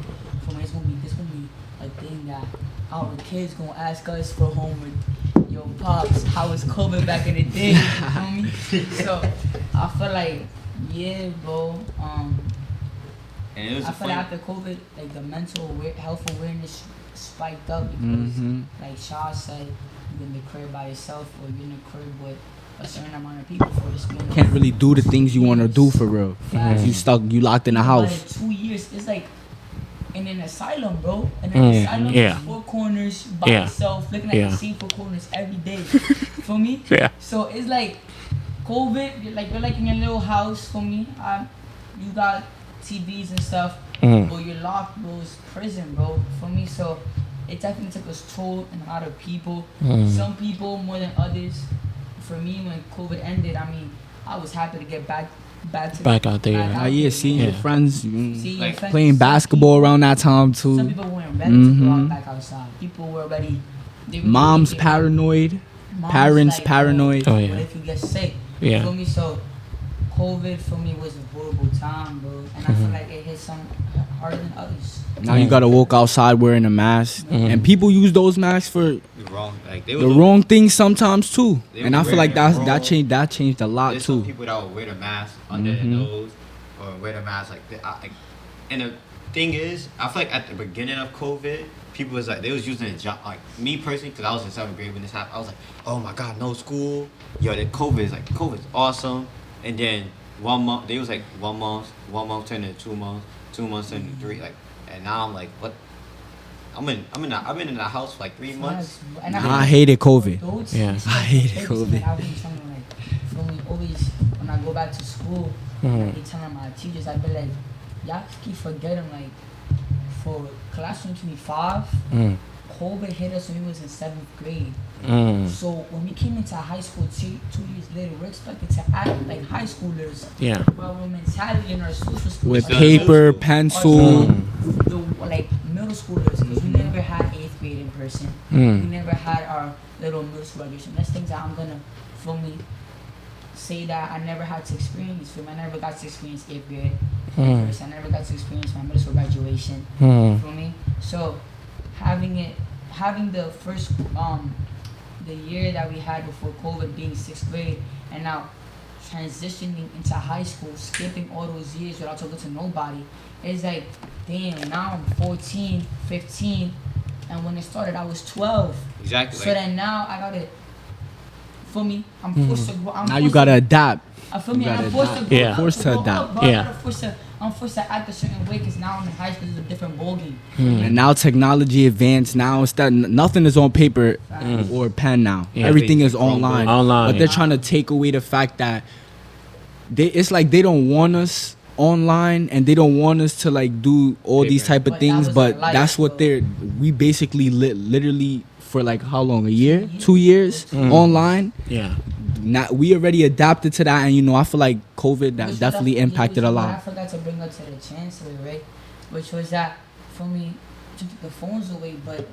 Speaker 3: For me, this gonna be a thing that our kids gonna ask us for homework. Yo, pops, how was COVID back in the day? You feel me? So I feel like, yeah, bro.
Speaker 5: And it was
Speaker 3: I
Speaker 5: a
Speaker 3: feel like
Speaker 5: funny.
Speaker 3: after COVID, like the mental health awareness spiked up because, like Shaw said, you're in the crib by yourself or you're in the crib with a certain amount of people for this minute.
Speaker 4: Can't really do the things you want to do for real. You locked in a house.
Speaker 3: But in 2 years, it's like in an asylum, bro. In an asylum,
Speaker 2: Yeah.
Speaker 3: four corners by
Speaker 2: Yeah.
Speaker 3: yourself, looking at
Speaker 2: Yeah.
Speaker 3: the same four corners every day. For me?
Speaker 2: Yeah.
Speaker 3: So it's like COVID, you're like in your little house. For me, you got TVs and stuff, but you're locked, bro. It's prison, bro. For me, so it definitely took its toll on a lot of people. Some people more than others. For me, when COVID ended, I mean, I was happy to get back
Speaker 2: Back out there.
Speaker 4: Yeah, seeing your
Speaker 2: Yeah.
Speaker 4: friends,
Speaker 3: See,
Speaker 5: Like,
Speaker 3: friends-
Speaker 4: playing
Speaker 3: some
Speaker 4: basketball
Speaker 3: people-
Speaker 4: around that time
Speaker 3: Some
Speaker 4: too.
Speaker 3: people weren't ready to go out back outside. People were ready. They were
Speaker 4: Mom's
Speaker 3: ready.
Speaker 4: paranoid.
Speaker 3: Mom's
Speaker 4: Parents
Speaker 3: like,
Speaker 4: paranoid.
Speaker 2: Oh,
Speaker 3: What
Speaker 2: yeah.
Speaker 3: if you get sick?
Speaker 2: Yeah.
Speaker 3: For me, so COVID for me was a horrible time, bro. And I feel like it hit some harder than others.
Speaker 4: Now you gotta walk outside wearing a mask, and people use those masks for
Speaker 5: The wrong, like they
Speaker 4: the
Speaker 5: was
Speaker 4: wrong things sometimes too.
Speaker 5: They
Speaker 4: And
Speaker 5: was
Speaker 4: I feel like
Speaker 5: wearing it
Speaker 4: that
Speaker 5: wrong.
Speaker 4: changed a lot
Speaker 5: There's some
Speaker 4: too.
Speaker 5: people that will wear the mask under their nose or wear the mask like. And the thing is, I feel like at the beginning of COVID, people was like they was using it like me personally because I was in 7th grade when this happened. I was like, oh my god, no school. Yo, the COVID's awesome. And then 1 month they was like 1 month turned into 2 months, 2 months turned into 3 like, and now I'm like what. I've been in the house for like 3 months.
Speaker 3: And
Speaker 4: I hated COVID.
Speaker 3: Adults,
Speaker 2: Yeah.
Speaker 3: it's
Speaker 4: I
Speaker 3: like
Speaker 4: hated
Speaker 3: kids,
Speaker 4: COVID.
Speaker 3: like, I've been telling like, for me, always when I go back to school, I be telling my teachers, I be like, y'all keep forgetting like, for class 2025, COVID hit us when we was in 7th grade. So when we came into high school 2 years later, we're expected to act like high schoolers.
Speaker 2: Yeah.
Speaker 3: But our mentality in our social skills
Speaker 4: With
Speaker 3: are
Speaker 4: paper,
Speaker 3: are
Speaker 4: pencil.
Speaker 3: the like middle schoolers, because we never had 8th grade in person. We never had our little middle school graduation. That's things that I'm gonna, for me, say that I never had to experience. For me, I never got to experience 8th grade. In person. I never got to experience my middle school graduation. For me, so having the first the year that we had before COVID being 6th grade, and now transitioning into high school, skipping all those years without talking to nobody, it's like, damn, now I'm 14, 15, and when it started, I was 12.
Speaker 5: Exactly.
Speaker 3: So then now I gotta, for me, I'm forced to grow.
Speaker 4: Now you gotta adapt.
Speaker 3: I feel me,
Speaker 4: You
Speaker 3: I'm
Speaker 4: gotta
Speaker 3: forced to
Speaker 4: adapt.
Speaker 3: grow
Speaker 2: Yeah.
Speaker 3: up,
Speaker 4: Forced to
Speaker 3: grow
Speaker 4: adapt.
Speaker 3: up, bro.
Speaker 2: Yeah.
Speaker 3: I'm forced to act a certain way because now I'm in high school. It's a different ballgame.
Speaker 4: And now technology advanced. Now instead nothing is on paper or pen now.
Speaker 2: Yeah.
Speaker 4: Everything is
Speaker 5: Chromebook.
Speaker 4: online.
Speaker 2: Online.
Speaker 4: But they're trying to take away the fact that it's like they don't want us online and they don't want us to like do all these
Speaker 5: Paper.
Speaker 4: type of
Speaker 3: But that
Speaker 4: things.
Speaker 3: was
Speaker 4: But
Speaker 3: our life,
Speaker 4: that's what
Speaker 3: bro.
Speaker 4: we basically literally for like how long? A year? 2 years online.
Speaker 2: Yeah.
Speaker 4: Now we already adapted to that, and I feel like COVID that
Speaker 3: Which
Speaker 4: definitely impacted a
Speaker 3: what I
Speaker 4: lot.
Speaker 3: forgot to bring up to the chancellor, right? Which was that for me, to took the phones away, but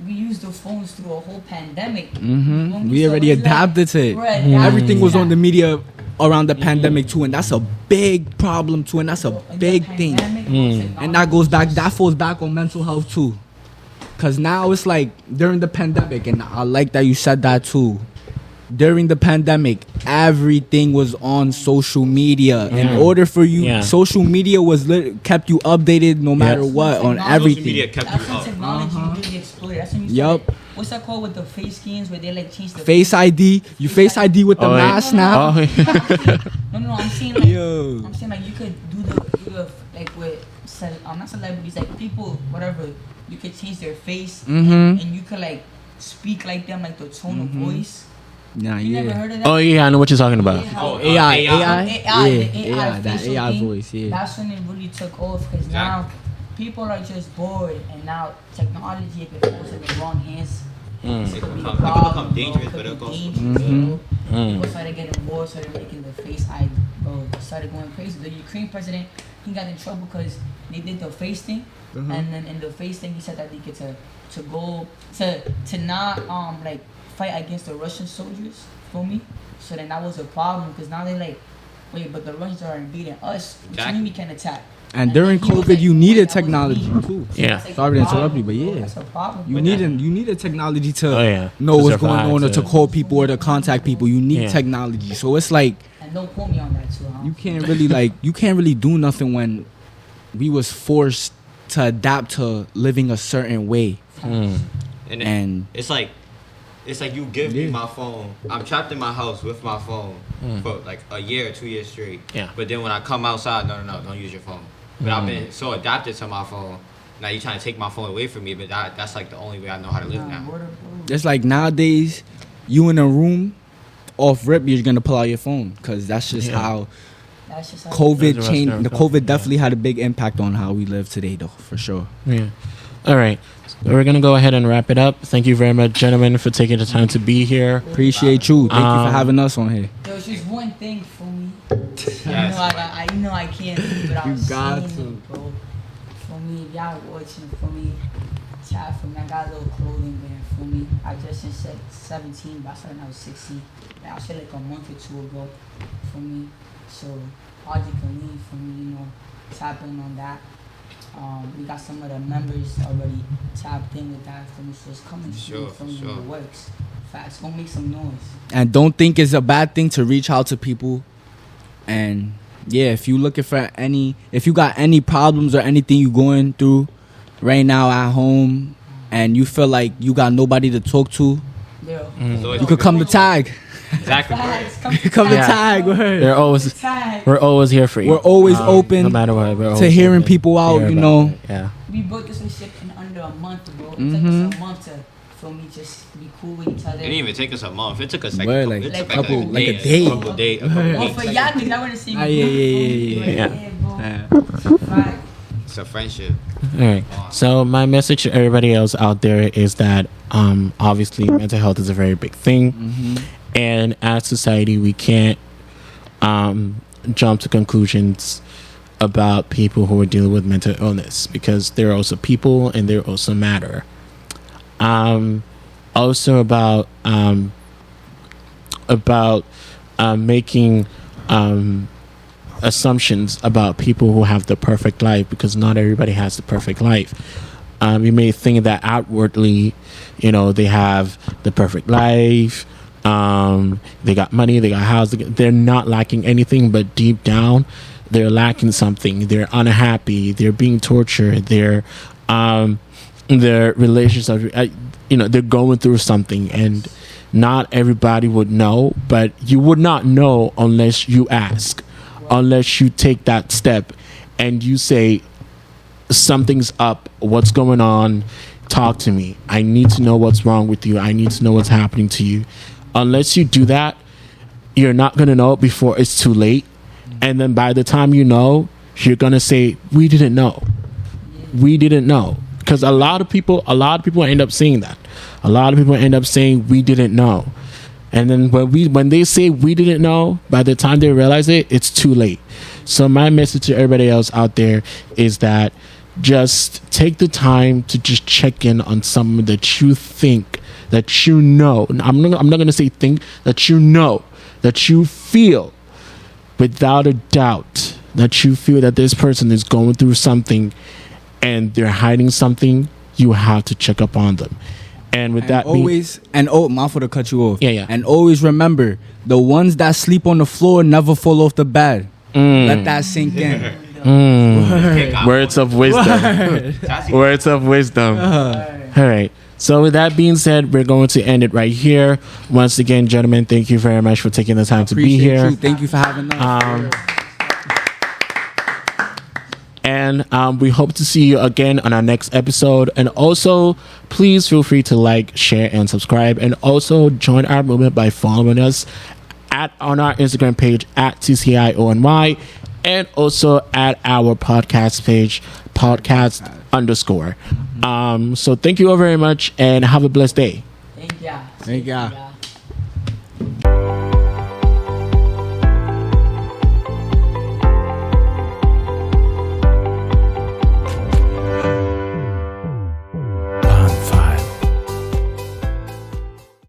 Speaker 3: we used the phones through a whole pandemic. You know what I mean?
Speaker 4: We
Speaker 3: So
Speaker 4: already
Speaker 3: it's like,
Speaker 4: adapted to it.
Speaker 3: we're adapting
Speaker 4: Everything
Speaker 3: to
Speaker 4: was on
Speaker 3: that.
Speaker 4: the media around the pandemic too, and that's a big problem too, and that's a big thing. And that falls back on mental health too. Cause now it's like during the pandemic, and I like that you said that too. During the pandemic, everything was on social media. In order for you, social media kept you updated no matter what on everything.
Speaker 5: Social media kept
Speaker 3: That's
Speaker 5: you
Speaker 3: when
Speaker 5: up.
Speaker 3: technology really exploded. That's when you
Speaker 4: Yup.
Speaker 3: started, what's that called with the face scans where they like change the
Speaker 4: Face ID, you face ID with the
Speaker 2: Oh, yeah.
Speaker 4: mask now.
Speaker 2: Oh, yeah.
Speaker 3: No, I'm saying like
Speaker 4: Yo.
Speaker 3: I'm saying like you could do the like with not celebrities, like people, whatever. You could change their face and you could like speak like them, like the tone of voice.
Speaker 4: Nah,
Speaker 3: You never heard of that?
Speaker 2: Oh yeah, I know what you're talking about.
Speaker 5: Oh,
Speaker 4: AI,
Speaker 5: AI.
Speaker 4: yeah, that
Speaker 3: facial
Speaker 4: AI
Speaker 3: thing,
Speaker 4: voice, yeah.
Speaker 3: That's when it really took off because now people are just bored and now technology, if it falls in the wrong hands,
Speaker 5: It
Speaker 3: could be a
Speaker 5: can
Speaker 3: problem,
Speaker 5: become dangerous,
Speaker 3: bro.
Speaker 5: but
Speaker 3: It
Speaker 5: it
Speaker 3: could
Speaker 5: goes.
Speaker 3: be dangerous, you know? People started getting bored, started making the face ID, bro. Started going crazy. The Ukraine president, he got in trouble because they did the face thing, and then in the face thing, he said that they get to go to not like fight against the Russian soldiers. For me, so then that was a problem because now they like, wait, but the Russians are invading us. Which mean we can attack.
Speaker 4: And during
Speaker 3: then he was
Speaker 4: COVID,
Speaker 3: like,
Speaker 4: you
Speaker 3: wait,
Speaker 4: needed
Speaker 3: that wasn't
Speaker 4: technology
Speaker 3: me.
Speaker 4: too.
Speaker 2: Yeah.
Speaker 3: That's, like,
Speaker 4: Sorry
Speaker 3: a
Speaker 4: to interrupt
Speaker 3: problem,
Speaker 4: you, but
Speaker 3: bro.
Speaker 4: yeah.
Speaker 3: That's a problem.
Speaker 4: You needed technology to
Speaker 2: Oh, yeah.
Speaker 4: know
Speaker 2: To
Speaker 4: what's going
Speaker 2: survive,
Speaker 4: on or to
Speaker 2: to-
Speaker 4: call people or to contact people. You need
Speaker 2: Yeah.
Speaker 4: technology. So it's like
Speaker 3: And don't quote me on that too, huh?
Speaker 4: you can't really do nothing when we was forced to adapt to living a certain way. And
Speaker 5: It's like you give me my phone. I'm trapped in my house with my phone for like a year or 2 years straight.
Speaker 2: Yeah.
Speaker 5: But then when I come outside, no, don't use your phone. But I've been so adapted to my phone. Now you're trying to take my phone away from me, but that's like the only way I know how to live now.
Speaker 4: it's like nowadays, you in a room, off rip, you're gonna pull out your phone because that's just how
Speaker 3: That's just how
Speaker 4: COVID
Speaker 2: That's
Speaker 4: changed.
Speaker 2: the
Speaker 4: The
Speaker 2: rest of
Speaker 4: COVID
Speaker 2: it,
Speaker 4: definitely had a big impact on how we live today, though, for sure.
Speaker 2: Yeah. All right. So we're gonna go ahead and wrap it up. Thank you very much, gentlemen, for taking the time to be here.
Speaker 4: Appreciate you. Thank you for having us on here.
Speaker 3: There's just one thing for me.
Speaker 5: Yes.
Speaker 3: You know I can't leave without
Speaker 4: You got
Speaker 3: saying
Speaker 4: to.
Speaker 3: it, bro. For me, if y'all watching, for me, chat for me. I got a little clothing brand for me. I just said 17, but I started when I was 16. I said like a month or two ago for me. So all you can leave for me, you know, tap in on that. We got some of the members already tapped in with that for me, so it's coming
Speaker 5: Sure,
Speaker 3: from
Speaker 5: sure.
Speaker 3: the works. Facts, gonna make some noise.
Speaker 4: And don't think it's a bad thing to reach out to people. And yeah, if you looking for if you got any problems or anything you going through right now at home, and you feel like you got nobody to talk to,
Speaker 3: Yeah.
Speaker 4: you could come to Tag.
Speaker 5: Exactly.
Speaker 3: Facts,
Speaker 4: Come to
Speaker 2: Yeah.
Speaker 4: Tag. Word.
Speaker 2: They're always
Speaker 3: Tag.
Speaker 2: we're always here for you.
Speaker 4: We're always
Speaker 2: no
Speaker 4: open
Speaker 2: matter what. We're
Speaker 4: to
Speaker 2: always
Speaker 4: hearing
Speaker 2: open
Speaker 4: people
Speaker 2: to
Speaker 4: out.
Speaker 2: hear
Speaker 4: You
Speaker 2: about
Speaker 4: know.
Speaker 2: it. Yeah.
Speaker 3: We built this relationship in under a month, bro. It took us a month to, for me, just be cool with each other.
Speaker 5: It didn't even take us a month. It took us like,
Speaker 4: Word,
Speaker 5: it
Speaker 4: like
Speaker 5: took
Speaker 3: a
Speaker 4: couple-
Speaker 5: a
Speaker 4: like a
Speaker 5: day,
Speaker 4: day.
Speaker 5: a couple days, a couple
Speaker 4: Well,
Speaker 3: Well,
Speaker 5: weeks.
Speaker 3: for y'all niggas, I want to see me.
Speaker 4: Ah, yeah.
Speaker 3: bro.
Speaker 4: Yeah.
Speaker 3: Fact.
Speaker 5: It's a friendship.
Speaker 2: All right. So my message to everybody else out there is that obviously mental health is a very big thing, and as society we can't jump to conclusions about people who are dealing with mental illness because they're also people and they also matter. Also about making assumptions about people who have the perfect life because not everybody has the perfect life. You may think that outwardly, you know, they have the perfect life. They got money, they got house. They're not lacking anything, but deep down, they're lacking something. They're unhappy. They're being tortured. Their relations are, they're going through something, and not everybody would know. But you would not know unless you ask, unless you take that step, and you say, "Something's up. What's going on? Talk to me. I need to know what's wrong with you. I need to know what's happening to you." Unless you do that, you're not going to know it before it's too late. And then by the time you know, you're going to say, "We didn't know. We didn't know." Because a lot of people end up saying that. A lot of people end up saying, "We didn't know." And then when they say "we didn't know," by the time they realize it, it's too late. So my message to everybody else out there is that just take the time to just check in on someone that you think, that you know. I'm not going to say think, that you know, that you feel without a doubt that you feel that this person is going through something and they're hiding something, you have to check up on them. And with that
Speaker 4: always mindful to cut you off.
Speaker 2: Yeah.
Speaker 4: And always remember, the ones that sleep on the floor never fall off the bed. Let that sink in.
Speaker 2: Words of wisdom. Words of wisdom. All right. So with that being said, we're going to end it right here. Once again, gentlemen, thank you very much for taking the time to be here.
Speaker 4: Thank you for having us.
Speaker 2: And we hope to see you again on our next episode. And also, please feel free to like, share, and subscribe. And also join our movement by following us on our Instagram page at TCIONY, and also at our podcast page, podcast_. So thank you all very much and have a blessed day.
Speaker 3: Thank ya.
Speaker 4: Thank ya.